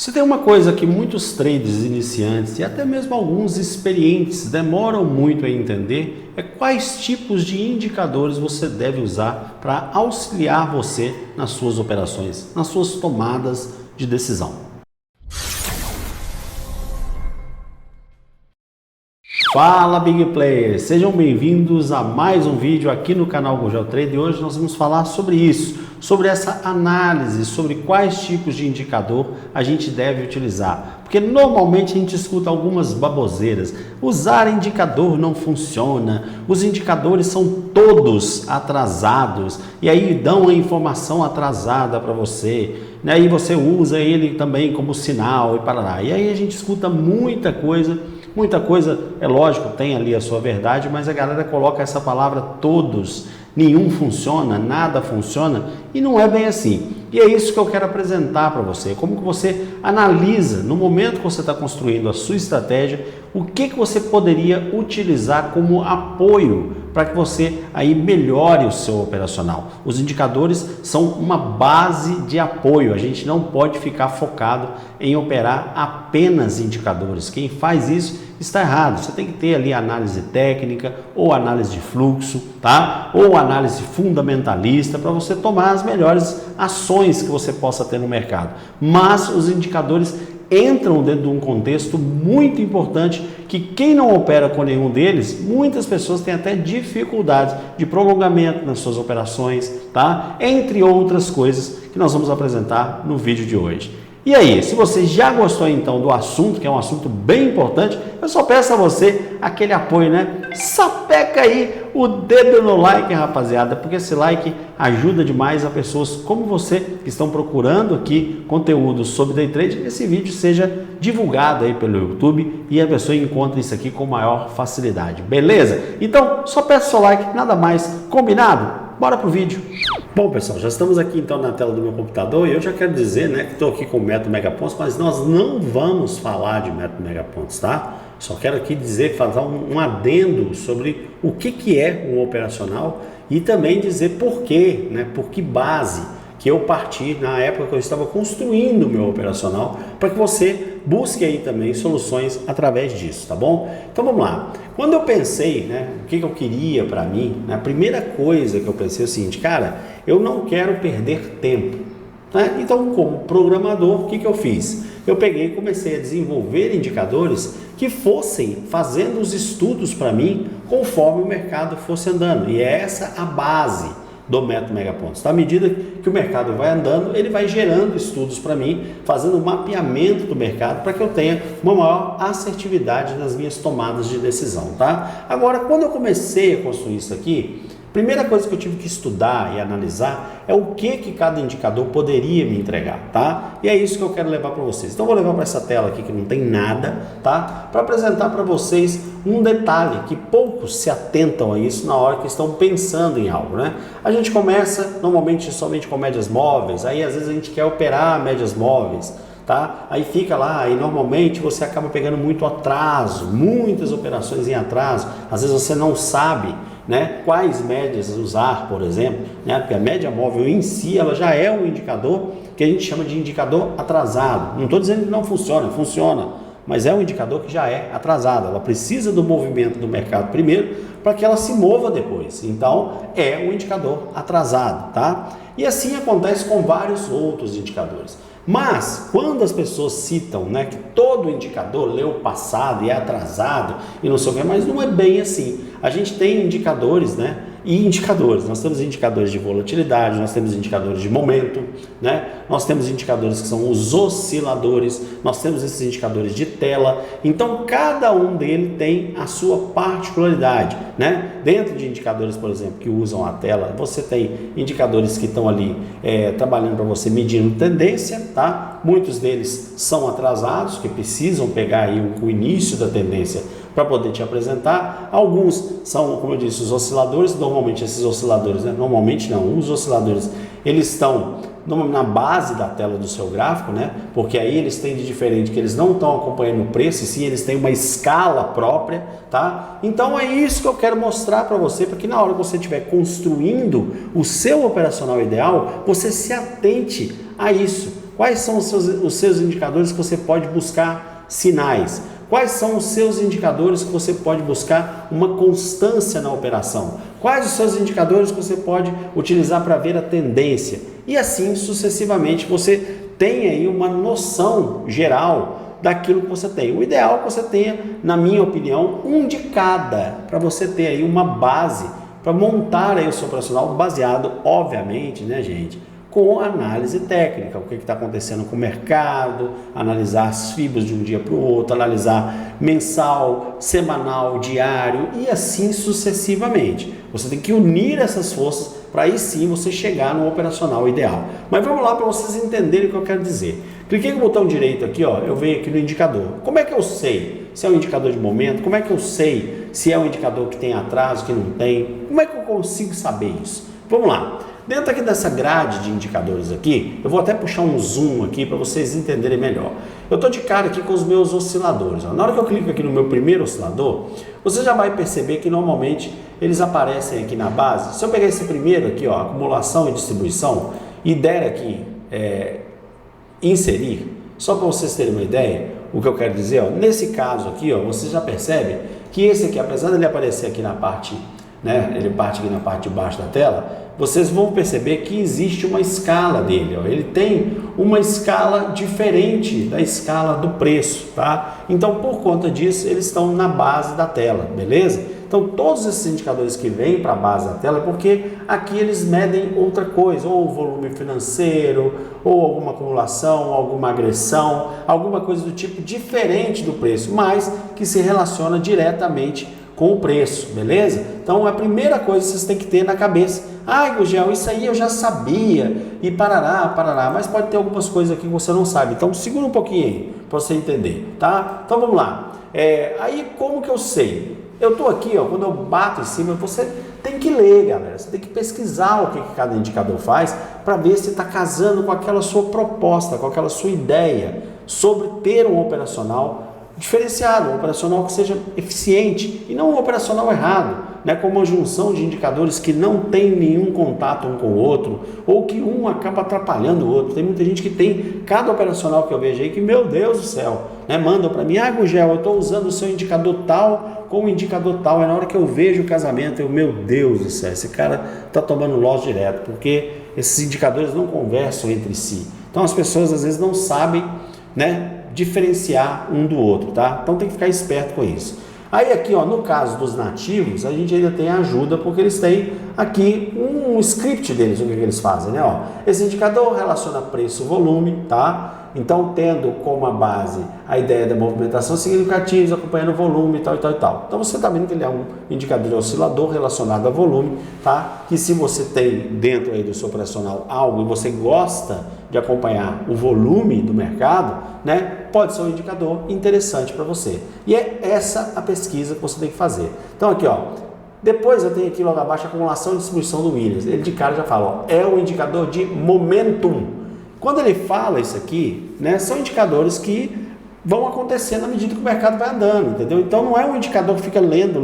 Se tem uma coisa que muitos traders iniciantes e até mesmo alguns experientes demoram muito a entender, é quais tipos de indicadores você deve usar para auxiliar você nas suas operações, nas suas tomadas de decisão. Fala Big Players, sejam bem-vindos a mais um vídeo aqui no canal Gurgel Trader e hoje nós vamos falar sobre isso, sobre essa análise, sobre quais tipos de indicador a gente deve utilizar. Porque normalmente a gente escuta algumas baboseiras, usar indicador não funciona, os indicadores são todos atrasados e aí dão a informação atrasada para você, né? E você usa ele também como sinal e parará. E aí a gente escuta muita coisa, é lógico, tem ali a sua verdade, mas a galera coloca essa palavra todos, nenhum funciona, nada funciona, e não é bem assim. E é isso que eu quero apresentar para você, como que você analisa, no momento que você está construindo a sua estratégia, o que você poderia utilizar como apoio para que você aí melhore o seu operacional. Os indicadores são uma base de apoio, a gente não pode ficar focado em operar apenas indicadores. Quem faz isso está errado. Você tem que ter ali análise técnica ou análise de fluxo, tá? Ou análise fundamentalista para você tomar as melhores ações que você possa ter no mercado. Mas os indicadores entram dentro de um contexto muito importante que quem não opera com nenhum deles, muitas pessoas têm até dificuldades de prolongamento nas suas operações, tá? Entre outras coisas que nós vamos apresentar no vídeo de hoje. E aí, se você já gostou então do assunto, que é um assunto bem importante, eu só peço a você aquele apoio, né? Sapeca aí o dedo no like, rapaziada, porque esse like ajuda demais a pessoas como você que estão procurando aqui conteúdo sobre day trade, esse vídeo seja divulgado aí pelo YouTube e a pessoa encontre isso aqui com maior facilidade, beleza? Então, só peço seu like, nada mais, combinado? Bora pro vídeo. Bom, pessoal, já estamos aqui então na tela do meu computador e eu já quero dizer, né, que estou aqui com o método Megapontos, mas nós não vamos falar de método Megapontos, tá? Só quero aqui dizer, fazer um adendo sobre o que é um operacional e também dizer por quê, né, por que base que eu parti na época que eu estava construindo o meu operacional, para que você busque aí também soluções através disso, tá bom? Então vamos lá. Quando eu pensei, né, o que eu queria para mim, né, a primeira coisa que eu pensei é o seguinte, cara, eu não quero perder tempo, né? Então, como programador, o que eu fiz? Eu peguei e comecei a desenvolver indicadores que fossem fazendo os estudos para mim conforme o mercado fosse andando, e é essa a base do método Megapontos. À medida que o mercado vai andando, ele vai gerando estudos para mim, fazendo um mapeamento do mercado para que eu tenha uma maior assertividade nas minhas tomadas de decisão, tá? Agora, quando eu comecei a construir isso aqui, a primeira coisa que eu tive que estudar e analisar é o que cada indicador poderia me entregar, tá? E é isso que eu quero levar para vocês. Então, eu vou levar para essa tela aqui que não tem nada, tá? Para apresentar para vocês um detalhe que poucos se atentam a isso na hora que estão pensando em algo, né? A gente começa normalmente somente com médias móveis, aí às vezes a gente quer operar médias móveis, tá? Aí fica lá e normalmente você acaba pegando muito atraso, muitas operações em atraso, às vezes você não sabe, né, quais médias usar, por exemplo, né, porque a média móvel em si ela já é um indicador que a gente chama de indicador atrasado. Não estou dizendo que não funciona, funciona, mas é um indicador que já é atrasado. Ela precisa do movimento do mercado primeiro para que ela se mova depois. Então é um indicador atrasado, tá? E assim acontece com vários outros indicadores. Mas, quando as pessoas citam, né, que todo indicador lê o passado e é atrasado e não sei o que, mas não é bem assim. A gente tem indicadores, né, e indicadores. Nós temos indicadores de volatilidade, nós temos indicadores de momento, né, nós temos indicadores que são os osciladores, nós temos esses indicadores de tela. Então, cada um deles tem a sua particularidade, né? Dentro de indicadores, por exemplo, que usam a tela, você tem indicadores que estão ali trabalhando para você medindo tendência, tá? Muitos deles são atrasados, que precisam pegar aí o início da tendência para poder te apresentar. Alguns são, como eu disse, os osciladores. Normalmente esses osciladores, né? Normalmente não, os osciladores, eles estão na base da tela do seu gráfico, né? Porque aí eles têm de diferente que eles não estão acompanhando o preço, e sim eles têm uma escala própria, tá? Então é isso que eu quero mostrar para você, para que na hora que você estiver construindo o seu operacional ideal, você se atente a isso. Quais são os seus indicadores que você pode buscar sinais? Quais são os seus indicadores que você pode buscar uma constância na operação? Quais os seus indicadores que você pode utilizar para ver a tendência? E assim sucessivamente você tem aí uma noção geral daquilo que você tem. O ideal é que você tenha, na minha opinião, um de cada, para você ter aí uma base para montar aí o seu operacional baseado, obviamente, né, gente, com análise técnica, o que está acontecendo com o mercado, analisar as fibras de um dia para o outro, analisar mensal, semanal, diário e assim sucessivamente. Você tem que unir essas forças para aí sim você chegar no operacional ideal. Mas vamos lá para vocês entenderem o que eu quero dizer. Cliquei com o botão direito aqui, ó, eu venho aqui no indicador. Como é que eu sei se é um indicador de momento? Como é que eu sei se é um indicador que tem atraso, que não tem? Como é que eu consigo saber isso? Vamos lá. Dentro aqui dessa grade de indicadores aqui, eu vou até puxar um zoom aqui para vocês entenderem melhor. Eu estou de cara aqui com os meus osciladores. Ó. Na hora que eu clico aqui no meu primeiro oscilador, você já vai perceber que normalmente eles aparecem aqui na base. Se eu pegar esse primeiro aqui, ó, acumulação e distribuição, e der aqui inserir, só para vocês terem uma ideia, o que eu quero dizer, ó, nesse caso aqui, ó, você já percebe que esse aqui, apesar dele aparecer aqui na parte, né, ele parte aqui na parte de baixo da tela, vocês vão perceber que existe uma escala dele, ó. Ele tem uma escala diferente da escala do preço, tá? Então, por conta disso, eles estão na base da tela, beleza? Então, todos esses indicadores que vêm para a base da tela, porque aqui eles medem outra coisa, ou volume financeiro, ou alguma acumulação, alguma agressão, alguma coisa do tipo diferente do preço, mas que se relaciona diretamente com o preço, beleza? Então, a primeira coisa que vocês têm que ter na cabeça, Gugel, isso aí eu já sabia, e parará, mas pode ter algumas coisas aqui que você não sabe, então segura um pouquinho aí, para você entender, tá? Então, vamos lá. Aí, como que eu sei? Eu estou aqui, ó, quando eu bato em cima, você tem que ler, galera, você tem que pesquisar o que cada indicador faz, para ver se está casando com aquela sua proposta, com aquela sua ideia, sobre ter um operacional diferenciado, um operacional que seja eficiente e não um operacional errado, né, com uma junção de indicadores que não tem nenhum contato um com o outro, ou que um acaba atrapalhando o outro. Tem muita gente que tem, cada operacional que eu vejo aí, que meu Deus do céu, né, mandam para mim, Gugel, eu estou usando o seu indicador tal com o indicador tal, é na hora que eu vejo o casamento, meu Deus do céu, esse cara está tomando loss direto, porque esses indicadores não conversam entre si. Então as pessoas às vezes não sabem, né, diferenciar um do outro, tá? Então tem que ficar esperto com isso. Aí aqui, ó, no caso dos nativos, a gente ainda tem ajuda, porque eles têm aqui um script deles, o que eles fazem, né? Ó, esse indicador relaciona preço-volume, tá? Então, tendo como a base a ideia da movimentação significativa, acompanhando o volume e tal, e tal, e tal. Então, você está vendo que ele é um indicador de oscilador relacionado a volume, tá? Que se você tem dentro aí do seu operacional algo e você gosta de acompanhar o volume do mercado, né? Pode ser um indicador interessante para você. E é essa a pesquisa que você tem que fazer. Então, aqui, ó. Depois eu tenho aqui logo abaixo a acumulação e distribuição do Williams. Ele de cara já fala, ó, é um indicador de momentum. Quando ele fala isso aqui, né, são indicadores que vão acontecer na medida que o mercado vai andando, entendeu? Então não é um indicador que fica lendo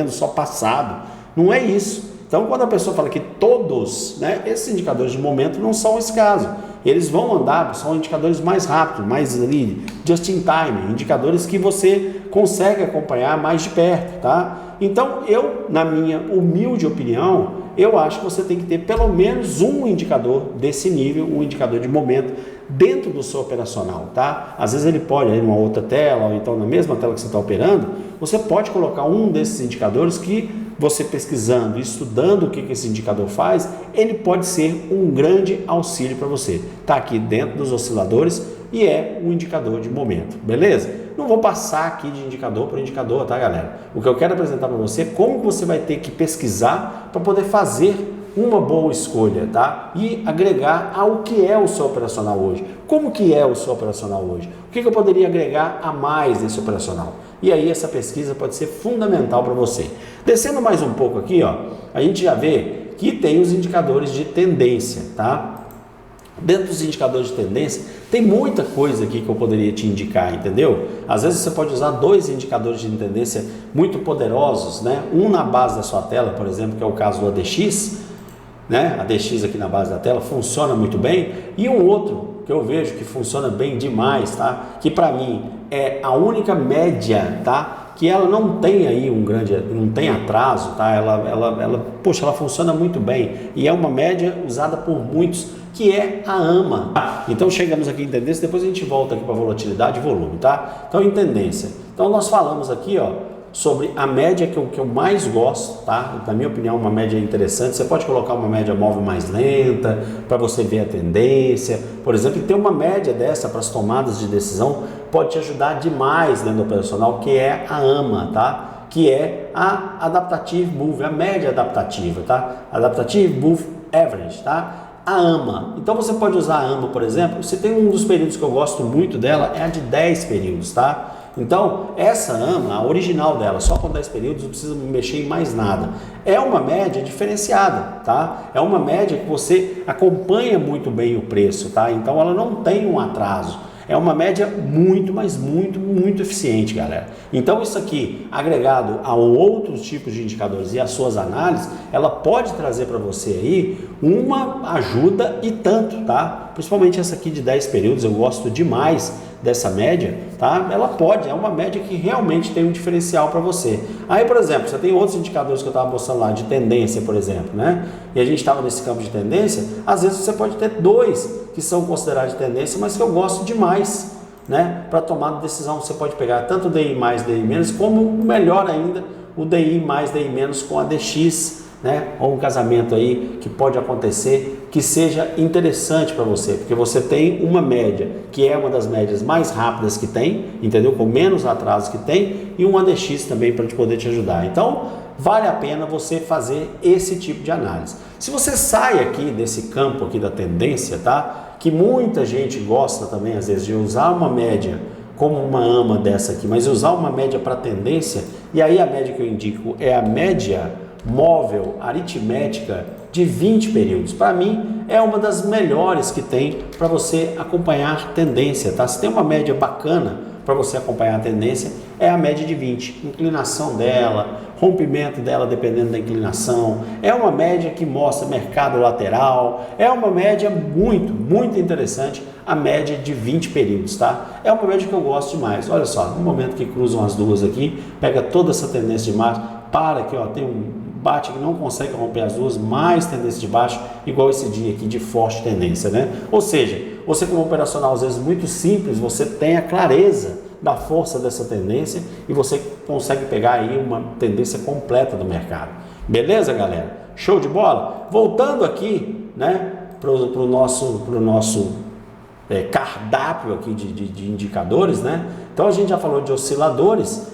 só passado, não é isso. Então quando a pessoa fala que todos, né, esses indicadores de momento não são esse caso, eles vão andar, são indicadores mais rápidos, mais ali, just in time, indicadores que você consegue acompanhar mais de perto, tá? Então eu, na minha humilde opinião, eu acho que você tem que ter pelo menos um indicador desse nível, um indicador de momento dentro do seu operacional, tá? Às vezes ele pode ir numa outra tela, ou então na mesma tela que você está operando, você pode colocar um desses indicadores que você pesquisando, estudando o que esse indicador faz, ele pode ser um grande auxílio para você. Está aqui dentro dos osciladores e é um indicador de momento, beleza? Não vou passar aqui de indicador por indicador, tá, galera? O que eu quero apresentar para você é como você vai ter que pesquisar para poder fazer uma boa escolha, tá? E agregar ao que é o seu operacional hoje. Como que é o seu operacional hoje? O que eu poderia agregar a mais nesse operacional? E aí essa pesquisa pode ser fundamental para você. Descendo mais um pouco aqui, ó, a gente já vê que tem os indicadores de tendência, tá? Dentro dos indicadores de tendência, tem muita coisa aqui que eu poderia te indicar, entendeu? Às vezes você pode usar dois indicadores de tendência muito poderosos, né? Um na base da sua tela, por exemplo, que é o caso do ADX, né? A ADX aqui na base da tela funciona muito bem, e um outro que eu vejo que funciona bem demais, tá? Que para mim é a única média, tá? Que ela não tem aí não tem atraso, tá? Poxa, ela funciona muito bem e é uma média usada por muitos, que é a AMA. Então chegamos aqui em tendência, depois a gente volta aqui para volatilidade e volume, tá? Então em tendência. Então nós falamos aqui, ó, sobre a média que eu mais gosto, tá? Na minha opinião, uma média interessante. Você pode colocar uma média móvel mais lenta para você ver a tendência, por exemplo, e ter uma média dessa para as tomadas de decisão pode te ajudar demais dentro do operacional, que é a AMA, tá? Que é a Adaptative Move, a média adaptativa, tá? Adaptative Move Average, tá? A AMA. Então você pode usar a AMA, por exemplo, se tem um dos períodos que eu gosto muito dela, é a de 10 períodos, tá? Então, essa AMA, a original dela, só com 10 períodos, não precisa mexer em mais nada. É uma média diferenciada, tá? É uma média que você acompanha muito bem o preço, tá? Então, ela não tem um atraso. É uma média muito, mas muito eficiente, galera. Então, isso aqui, agregado a outros tipos de indicadores e as suas análises, ela pode trazer para você aí uma ajuda e tanto, tá? Principalmente essa aqui de 10 períodos, eu gosto demais dessa média, tá? Ela é uma média que realmente tem um diferencial para você. Aí, por exemplo, você tem outros indicadores que eu estava mostrando lá, de tendência, por exemplo, né? E a gente estava nesse campo de tendência, às vezes você pode ter dois que são considerados de tendência, mas que eu gosto demais, né? Para tomar decisão, você pode pegar tanto o DI mais, DI menos, como melhor ainda, o DI mais, DI menos com a DX, né? Ou um casamento aí que pode acontecer, que seja interessante para você, porque você tem uma média, que é uma das médias mais rápidas que tem, entendeu? Com menos atraso que tem, e um ADX também para poder te ajudar. Então, vale a pena você fazer esse tipo de análise. Se você sai aqui desse campo aqui da tendência, tá? Que muita gente gosta também, às vezes, de usar uma média como uma AMA dessa aqui, mas usar uma média para tendência, e aí a média que eu indico é a média móvel aritmética de 20 períodos. Para mim é uma das melhores que tem para você acompanhar tendência, tá? Se tem uma média bacana para você acompanhar a tendência, é a média de 20, inclinação dela, rompimento dela dependendo da inclinação, é uma média que mostra mercado lateral, é uma média muito interessante, a média de 20 períodos, tá? É uma média que eu gosto demais. Olha só, no momento que cruzam as duas aqui, pega toda essa tendência de março, para aqui, ó, tem um bate que não consegue romper as duas, mais tendência de baixo, igual esse dia aqui de forte tendência, né? Ou seja, você como operacional às vezes muito simples, você tem a clareza da força dessa tendência e você consegue pegar aí uma tendência completa do mercado. Beleza, galera? Show de bola? Voltando aqui, né, pro nosso cardápio aqui de indicadores, né? Então a gente já falou de osciladores.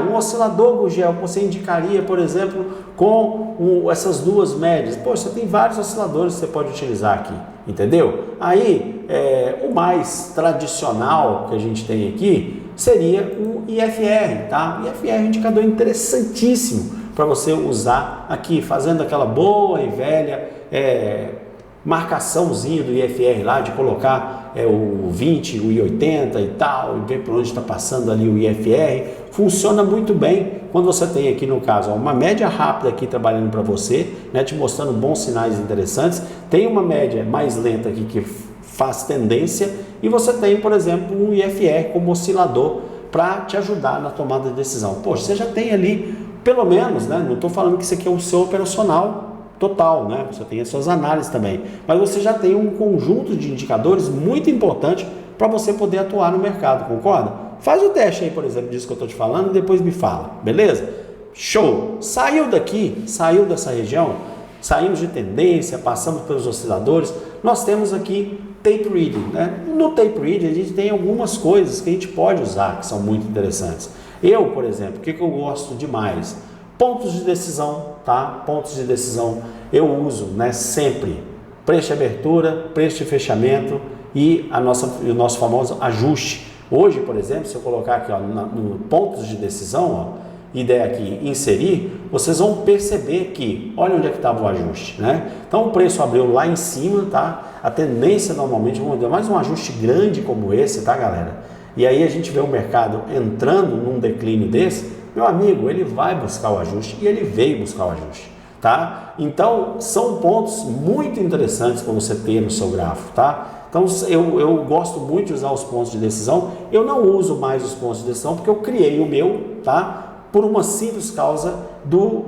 Um oscilador, Gugel, você indicaria, por exemplo, com essas duas médias. Poxa, você tem vários osciladores que você pode utilizar aqui, entendeu? Aí, o mais tradicional que a gente tem aqui seria o IFR, tá? O IFR é um indicador interessantíssimo para você usar aqui, fazendo aquela boa e velha marcaçãozinha do IFR lá, de colocar o 20, o I80 e tal, e ver por onde está passando ali o IFR. Funciona muito bem quando você tem aqui no caso uma média rápida aqui trabalhando para você, né, te mostrando bons sinais interessantes. Tem uma média mais lenta aqui que faz tendência, e você tem, por exemplo, um IFR como oscilador para te ajudar na tomada de decisão. Poxa, você já tem ali, pelo menos, né, não estou falando que isso aqui é o seu operacional total, né? Você tem as suas análises também, mas você já tem um conjunto de indicadores muito importante para você poder atuar no mercado, concorda? Faz o teste aí, por exemplo, disso que eu estou te falando e depois me fala, beleza? Show! Saiu daqui, saiu dessa região, saímos de tendência, passamos pelos osciladores, nós temos aqui tape reading, né? No tape reading a gente tem algumas coisas que a gente pode usar que são muito interessantes. Eu, por exemplo, o que eu gosto demais? Pontos de decisão, tá? Pontos de decisão eu uso, né, sempre. Preço de abertura, preço de fechamento e o nosso famoso ajuste. Hoje, por exemplo, se eu colocar aqui, ó, no pontos de decisão, ó, e der aqui inserir, vocês vão perceber que, olha onde é que estava o ajuste, né? Então o preço abriu lá em cima, tá? A tendência normalmente, vamos ver mais um ajuste grande como esse, tá, galera? E aí a gente vê o mercado entrando num declínio desse, meu amigo, ele vai buscar o ajuste e ele veio buscar o ajuste, tá? Então, são pontos muito interessantes para você ter no seu gráfico, tá? Então eu gosto muito de usar os pontos de decisão. Eu não uso mais os pontos de decisão porque eu criei o meu, tá? Por uma simples causa do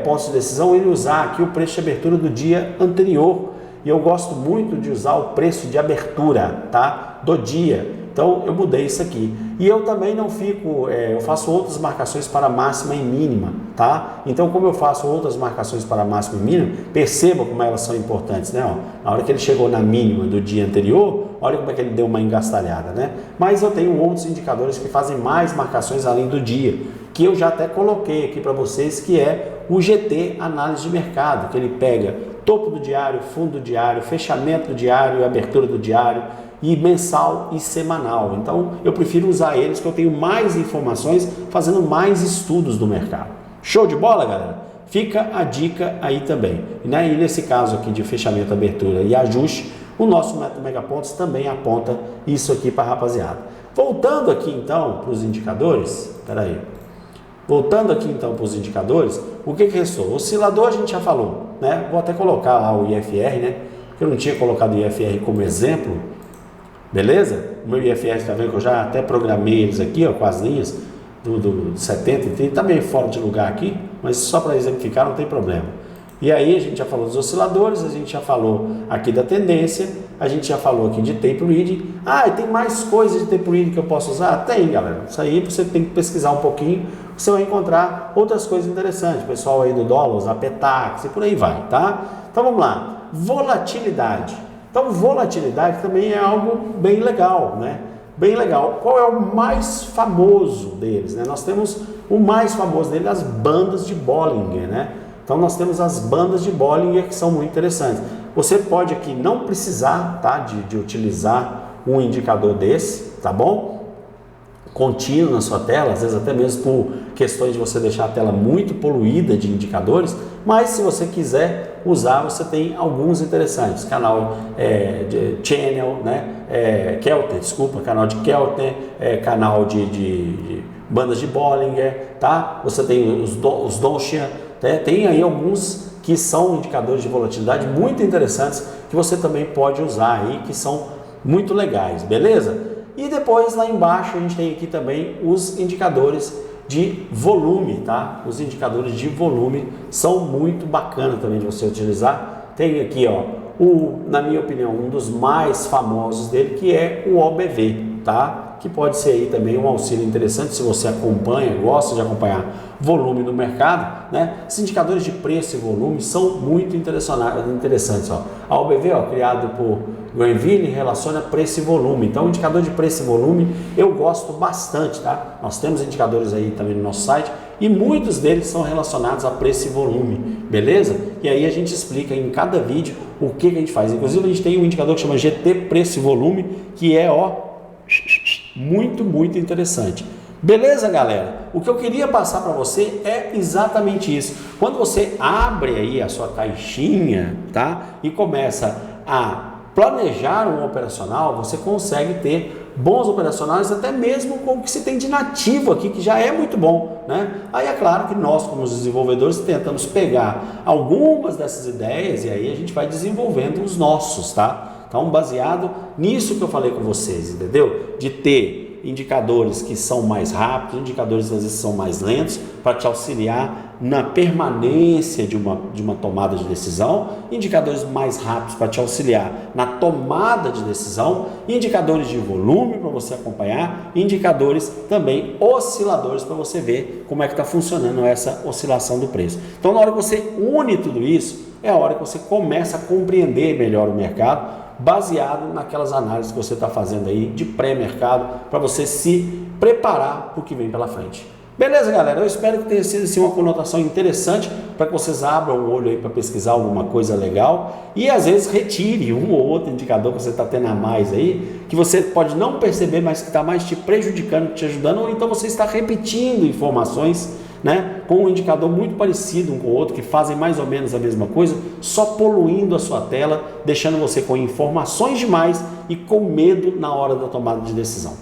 ponto de decisão, ele usar aqui o preço de abertura do dia anterior. E eu gosto muito de usar o preço de abertura, tá? Do dia. Então eu mudei isso aqui. E eu também não fico, eu faço outras marcações para máxima e mínima, tá? Então como eu faço outras marcações para máxima e mínima, perceba como elas são importantes, né? Ó, na hora que ele chegou na mínima do dia anterior, olha como é que ele deu uma engastalhada, né? Mas eu tenho outros indicadores que fazem mais marcações além do dia, que eu já até coloquei aqui para vocês, que é o GT Análise de Mercado, que ele pega topo do diário, fundo do diário, fechamento do diário, abertura do diário, e mensal e semanal. Então eu prefiro usar eles, que eu tenho mais informações fazendo mais estudos do mercado. Show de bola, galera? Fica a dica aí também, né? E nesse caso aqui de fechamento, abertura e ajuste, o nosso método Megapontos também aponta isso aqui para a rapaziada. Voltando aqui então para os indicadores, voltando aqui então para os indicadores, o que restou? Oscilador a gente já falou, né? Vou até colocar lá o IFR, né? Eu não tinha colocado o IFR como exemplo. Beleza? O meu IFR, tá vendo que eu já até programei eles aqui, ó, com as linhas do 70 e 30, tá meio fora de lugar aqui, mas só para exemplificar não tem problema. E aí a gente já falou dos osciladores, a gente já falou aqui da tendência, a gente já falou aqui de tape reading. Ah, e tem mais coisas de tape reading que eu posso usar? Tem, galera. Isso aí você tem que pesquisar um pouquinho, você vai encontrar outras coisas interessantes. O pessoal aí do dólar, usar Petax e por aí vai, tá? Então vamos lá. Volatilidade. Então, volatilidade também é algo bem legal, né? Bem legal. Qual é o mais famoso deles, né? Nós temos o mais famoso dele, as bandas de Bollinger, né? Então, nós temos as bandas de Bollinger que são muito interessantes. Você pode aqui não precisar, tá, de utilizar um indicador desse, tá bom? Contínuo na sua tela, às vezes até mesmo por questões de você deixar a tela muito poluída de indicadores, mas se você quiser usar, você tem alguns interessantes, canal de Channel, né? Keltner, desculpa, canal de Keltner, canal de bandas de Bollinger, tá? Você tem os Donchian, né? Tem aí alguns que são indicadores de volatilidade muito interessantes que você também pode usar aí, que são muito legais, beleza? E depois lá embaixo a gente tem aqui também os indicadores de volume, tá? Os indicadores de volume são muito bacanas também de você utilizar. Tem aqui, ó, na minha opinião, um dos mais famosos dele, que é o OBV, tá? Que pode ser aí também um auxílio interessante se você acompanha, gosta de acompanhar volume no mercado, né? Esses indicadores de preço e volume são muito interessantes, ó. A OBV, ó, criado por Granville, relaciona preço e volume. Então, o indicador de preço e volume eu gosto bastante, tá? Nós temos indicadores aí também no nosso site e muitos deles são relacionados a preço e volume, beleza? E aí a gente explica em cada vídeo o que a gente faz. Inclusive, a gente tem um indicador que chama GT Preço e Volume, que é, ó, muito interessante. Beleza, galera? O que eu queria passar para você é exatamente isso. Quando você abre aí a sua caixinha, tá? E começa a planejar um operacional, você consegue ter bons operacionais, até mesmo com o que se tem de nativo aqui, que já é muito bom, né? Aí é claro que nós, como os desenvolvedores, tentamos pegar algumas dessas ideias e aí a gente vai desenvolvendo os nossos, tá? Então, baseado nisso que eu falei com vocês, entendeu? De ter indicadores que são mais rápidos, indicadores que às vezes são mais lentos, para te auxiliar na permanência de uma tomada de decisão, indicadores mais rápidos para te auxiliar na tomada de decisão, indicadores de volume para você acompanhar, indicadores também osciladores para você ver como é que está funcionando essa oscilação do preço. Então, na hora que você une tudo isso, é a hora que você começa a compreender melhor o mercado, baseado naquelas análises que você está fazendo aí de pré-mercado, para você se preparar para o que vem pela frente. Beleza, galera? Eu espero que tenha sido assim, uma conotação interessante para que vocês abram o olho aí para pesquisar alguma coisa legal e às vezes retire um ou outro indicador que você está tendo a mais aí, que você pode não perceber, mas que está mais te prejudicando que te ajudando, ou então você está repetindo informações, né, com um indicador muito parecido um com o outro, que fazem mais ou menos a mesma coisa, só poluindo a sua tela, deixando você com informações demais e com medo na hora da tomada de decisão.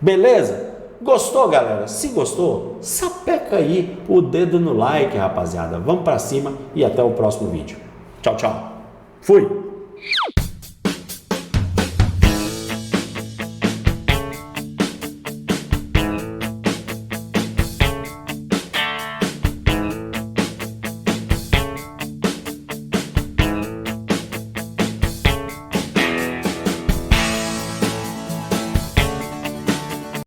Beleza? Gostou, galera? Se gostou, sapeca aí o dedo no like, rapaziada. Vamos para cima e até o próximo vídeo. Tchau, tchau. Fui!